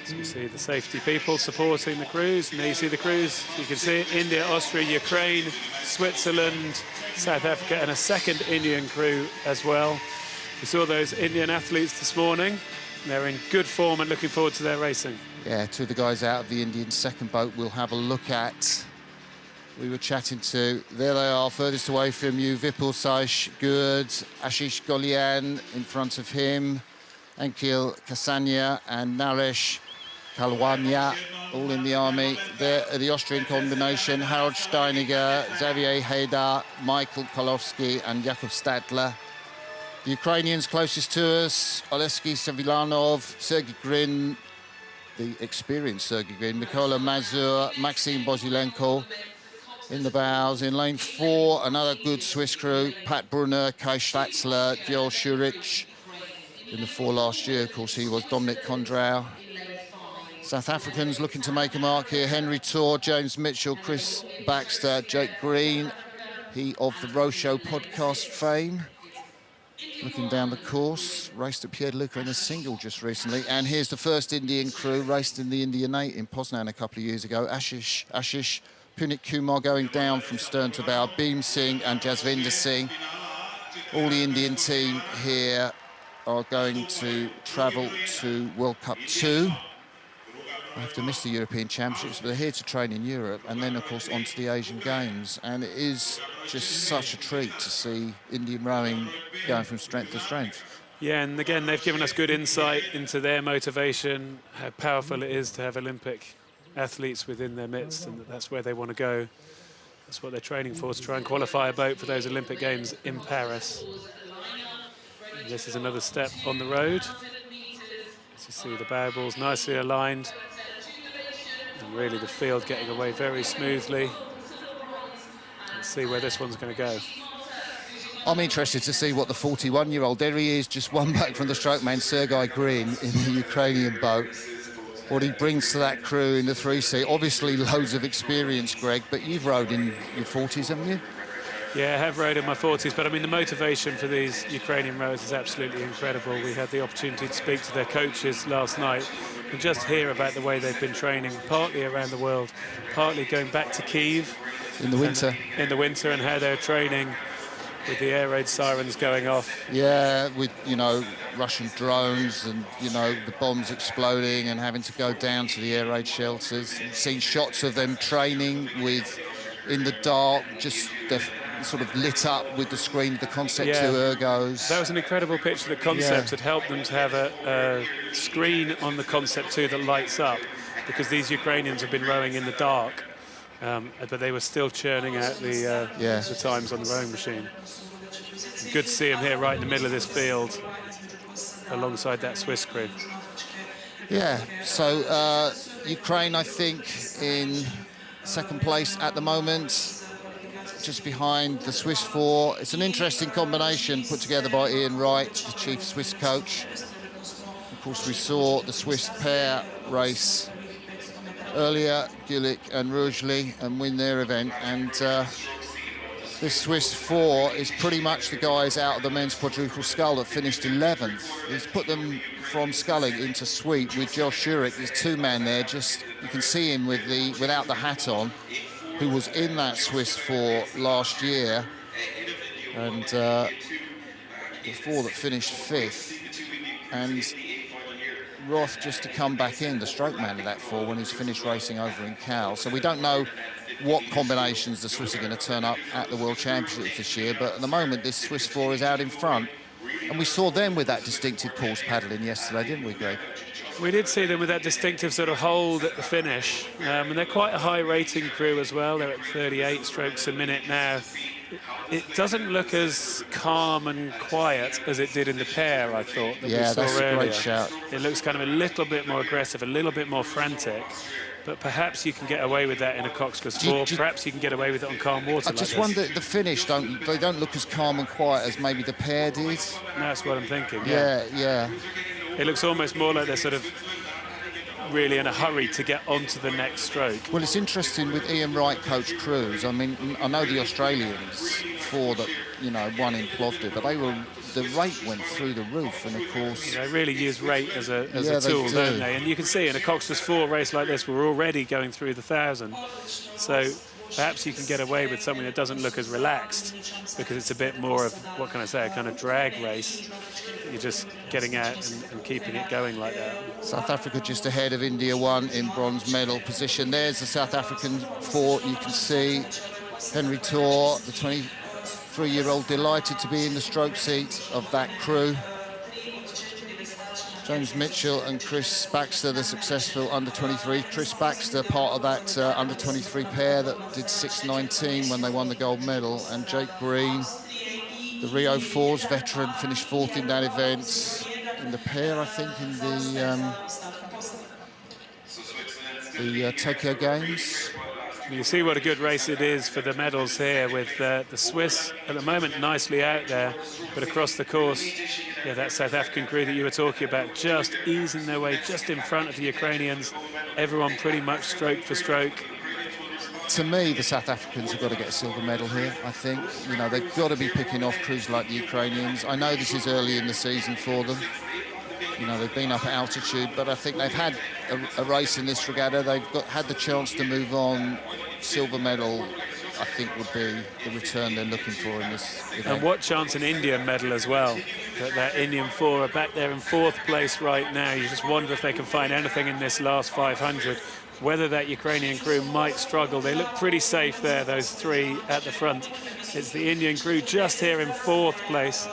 So you see the safety people supporting the crews, and there you see the crews. You can see India, Austria, Ukraine, Switzerland, South Africa, and a second Indian crew as well. We saw those Indian athletes this morning. They're in good form and looking forward to their racing. Yeah, two of the guys out of the Indian second boat we'll have a look at. We were chatting to, there they are, furthest away from you, Vipul Saish, good, Ashish Golian in front of him, Ankil Kasanya and Naresh Kalwanya, all in the army. There, the Austrian combination, Harold Steiniger, Xavier Haidar, Michael Kolowski and Jakub Stadler. The Ukrainians closest to us, Oleksiy Savilanov, Sergei Grin, the experienced Sergei Grin, Mykola Mazur, Maxim Bozilenko in the bows. In lane 4, another good Swiss crew, Pat Brunner, Kai Schlatzler, Joel Schurich. In the 4 last year, of course, he was Dominic Kondrau. South Africans looking to make a mark here. Henry Tor, James Mitchell, Chris Baxter, Jake Green, he of the Roadshow podcast fame. Looking down the course, raced at Pierre Luca in a single just recently. And here's the first Indian crew, raced in the Indian 8 in Poznan a couple of years ago. Ashish Punit Kumar going down from stern to bow, Beam Singh and Jasvinder Singh. All the Indian team here are going to travel to World Cup 2. I have to miss the European Championships, but they're here to train in Europe and then, of course, on to the Asian Games. And it is just such a treat to see Indian rowing going from strength to strength. Yeah, and again, they've given us good insight into their motivation, how powerful it is to have Olympic athletes within their midst, and that's where they want to go. That's what they're training for, to try and qualify a boat for those Olympic Games in Paris. And this is another step on the road. As you see, the bow balls nicely aligned. And really the field getting away very smoothly. Let's see where this one's going to go. I'm interested to see what the 41-year-old, there he is, just one back from the stroke man, Sergei Grin, in the Ukrainian boat. What he brings to that crew in the 3C. Obviously loads of experience, Greg, but you've rowed in your 40s, haven't you? Yeah, I have rowed in my 40s, but I mean, the motivation for these Ukrainian rowers is absolutely incredible. We had the opportunity to speak to their coaches last night and just hear about the way they've been training, partly around the world, partly going back to Kyiv. In the winter. In the winter, and how they're training with the air raid sirens going off. Yeah, with, you know, Russian drones and, you know, the bombs exploding and having to go down to the air raid shelters. You've seen shots of them training with, in the dark, just they're sort of lit up with the screen of the Concept 2 ergos. That was an incredible picture. The Concept had helped them to have a screen on the Concept 2 that lights up, because these Ukrainians have been rowing in the dark. But they were still churning out the times on the rowing machine. Good to see him here right in the middle of this field alongside that Swiss crew. Yeah, so Ukraine, I think, in second place at the moment, just behind the Swiss 4. It's an interesting combination put together by Ian Wright, the chief Swiss coach. Of course, we saw the Swiss pair race earlier, Gulick and Rougeley, and win their event. And this Swiss 4 is pretty much the guys out of the men's quadruple scull that finished 11th. He's put them from sculling into sweep with Joel Schurich. There's 2-man there, just you can see him with without the hat on, who was in that Swiss 4 last year, and the 4 that finished 5th. And Roth just to come back in, the stroke man of that 4, when he's finished racing over in Cal. So we don't know what combinations the Swiss are going to turn up at the World Championships this year, but at the moment this Swiss 4 is out in front. And we saw them with that distinctive pulse paddling yesterday, didn't we, Greg? We did see them with that distinctive sort of hold at the finish. And they're quite a high rating crew as well. They're at 38 strokes a minute now. It doesn't look as calm and quiet as it did in the pair, I thought, that we saw that's earlier. A great shout. It looks kind of a little bit more aggressive, a little bit more frantic. But perhaps you can get away with that in a Coxcross 4. Perhaps you can get away with it on calm water. I just wonder, the finish, they don't look as calm and quiet as maybe the pair did. That's what I'm thinking. Yeah. It looks almost more like they're sort of really in a hurry to get onto the next stroke. Well, it's interesting with Ian Wright, coach Cruz. I mean, I know the Australians, 4 that, you know, won in Plovdiv, but the rate went through the roof, and of course... They really use rate as a Yeah, tool, they do. don't they? And you can see in a Cox's 4 race like this, we're already going through the 1,000. So perhaps you can get away with something that doesn't look as relaxed, because it's a bit more of, what can I say, a kind of drag race. You're just getting out and keeping it going like that. South Africa just ahead of India 1 in bronze medal position. There's the South African 4. You can see Henry Tor, the 23-year-old, delighted to be in the stroke seat of that crew. James Mitchell and Chris Baxter, the successful under-23. Chris Baxter, part of that under-23 pair that did 6:19 when they won the gold medal. And Jake Green, the Rio 4s veteran, finished 4th in that event. In the pair, I think, in the Tokyo Games. You see what a good race it is for the medals here, with the Swiss at the moment nicely out there, but across the course, yeah, that South African crew that you were talking about, just easing their way just in front of the Ukrainians. Everyone pretty much stroke for stroke. To me, the South Africans have got to get a silver medal here, I think. You know, they've got to be picking off crews like the Ukrainians. I know this is early in the season for them. You know, they've been up at altitude, but I think they've had a race in this regatta. They've had the chance to move on. Silver medal, I think, would be the return they're looking for in this event. And what chance an Indian medal as well. That Indian 4 are back there in 4th place right now. You just wonder if they can find anything in this last 500. Whether that Ukrainian crew might struggle. They look pretty safe there, those 3 at the front. It's the Indian crew just here in 4th place.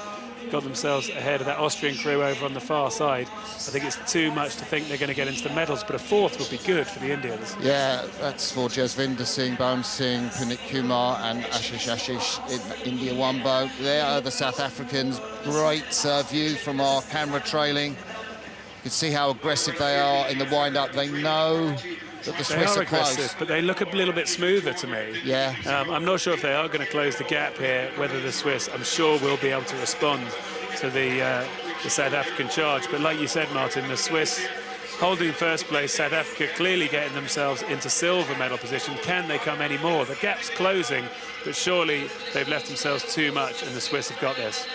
Got themselves ahead of that Austrian crew over on the far side. I think it's too much to think they're going to get into the medals, but a 4th would be good for the Indians. Yeah, that's for Jasvinder Singh, Bhum Singh, Punit Kumar and Ashish in India 1 boat. There are the South Africans. Great view from our camera trailing. You can see how aggressive they are in the wind-up. They know that the Swiss are close. But they look a little bit smoother to me. Yeah. I'm not sure if they are going to close the gap here, whether the Swiss, I'm sure, will be able to respond to the South African charge. But like you said, Martin, the Swiss holding first place, South Africa clearly getting themselves into silver medal position. Can they come any more? The gap's closing, but surely they've left themselves too much, and the Swiss have got this.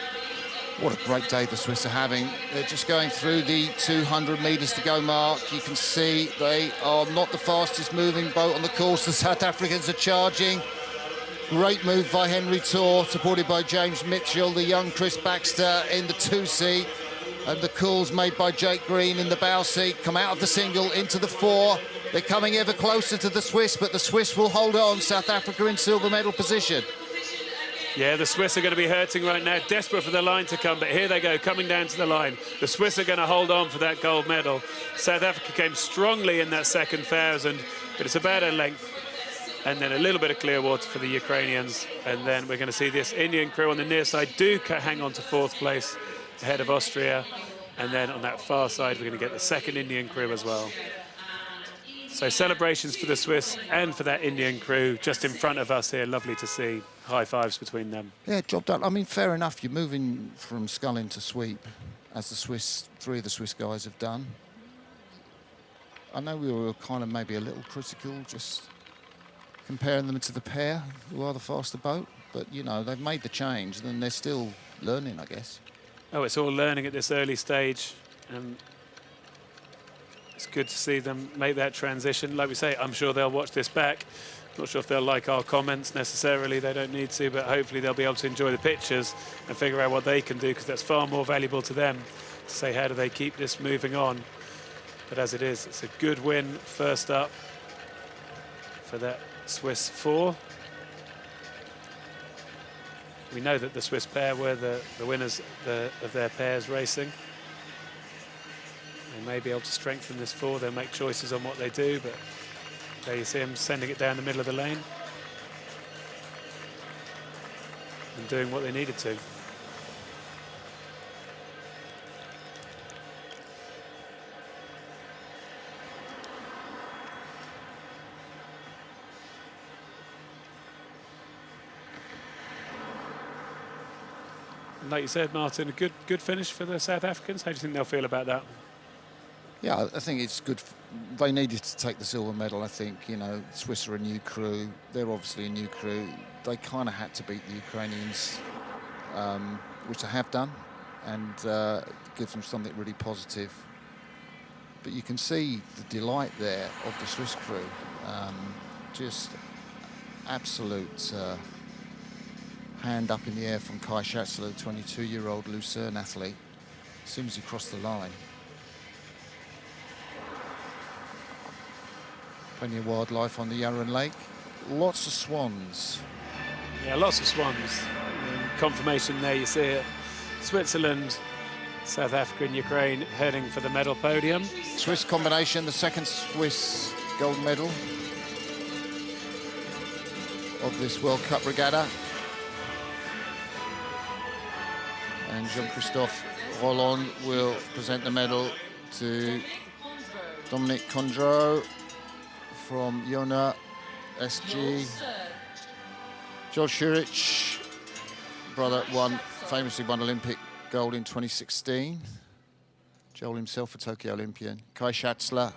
What a great day the Swiss are having. They're just going through the 200 metres to go mark. You can see they are not the fastest moving boat on the course. The South Africans are charging. Great move by Henry Tor, supported by James Mitchell, the young Chris Baxter in the 2 seat. And the calls made by Jake Green in the bow seat. Come out of the single into the 4. They're coming ever closer to the Swiss, but the Swiss will hold on. South Africa in silver medal position. Yeah, the Swiss are going to be hurting right now, desperate for the line to come, but here they go, coming down to the line. The Swiss are going to hold on for that gold medal. South Africa came strongly in that second 1,000, but it's about a length. And then a little bit of clear water for the Ukrainians. And then we're going to see this Indian crew on the near side do hang on to 4th place ahead of Austria. And then on that far side, we're going to get the second Indian crew as well. So celebrations for the Swiss and for that Indian crew just in front of us here. Lovely to see. High fives between them. Yeah, job done. I mean, fair enough. You're moving from sculling to sweep, as the Swiss, 3 of the Swiss guys have done. I know we were kind of maybe a little critical, just comparing them to the pair, who are the faster boat. But, you know, they've made the change, and they're still learning, I guess. Oh, it's all learning at this early stage. And it's good to see them make that transition. Like we say, I'm sure they'll watch this back. Not sure if they'll like our comments necessarily, they don't need to, but hopefully they'll be able to enjoy the pictures and figure out what they can do, because that's far more valuable to them to say how do they keep this moving on. But as it is, it's a good win first up for that Swiss 4. We know that the Swiss pair were the winners of their pairs racing. They may be able to strengthen this 4, they'll make choices on what they do, but there you see him sending it down the middle of the lane and doing what they needed to. And like you said, Martin, a good finish for the South Africans. How do you think they'll feel about that? Yeah, I think it's good. They needed to take the silver medal, I think. You know, Swiss are a new crew. They're obviously a new crew. They kind of had to beat the Ukrainians, which they have done, and gives them something really positive. But you can see the delight there of the Swiss crew. Just absolute hand up in the air from Kai Schatzler, the 22-year-old Lucerne athlete, as soon as he crossed the line. Plenty of wildlife on the Yarran Lake. Lots of swans. Yeah, lots of swans. Confirmation there, you see it. Switzerland, South Africa and Ukraine heading for the medal podium. Swiss combination, the second Swiss gold medal of this World Cup regatta. And Jean-Christophe Roland will present the medal to Dominic Condro from Iona SG. Joel Šurić, brother, famously won Olympic gold in 2016. Joel himself a Tokyo Olympian. Kai Schatzler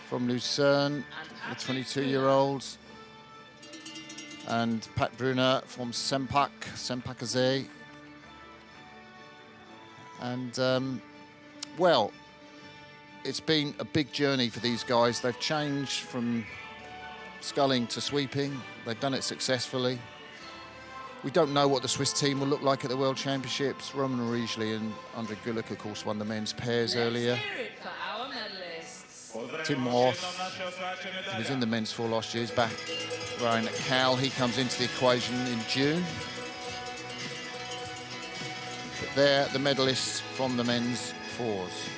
from Lucerne, the 22-year-old. And Pat Brunner from Sempach And, well, it's been a big journey for these guys. They've changed from sculling to sweeping. They've done it successfully. We don't know what the Swiss team will look like at the World Championships. Roman Orijli and Andre Gulick, of course, won the men's pairs earlier. Tim Roth, he was in the men's four last year. He's back rowing at Cal. He comes into the equation in June. But they're the medalists from the men's fours.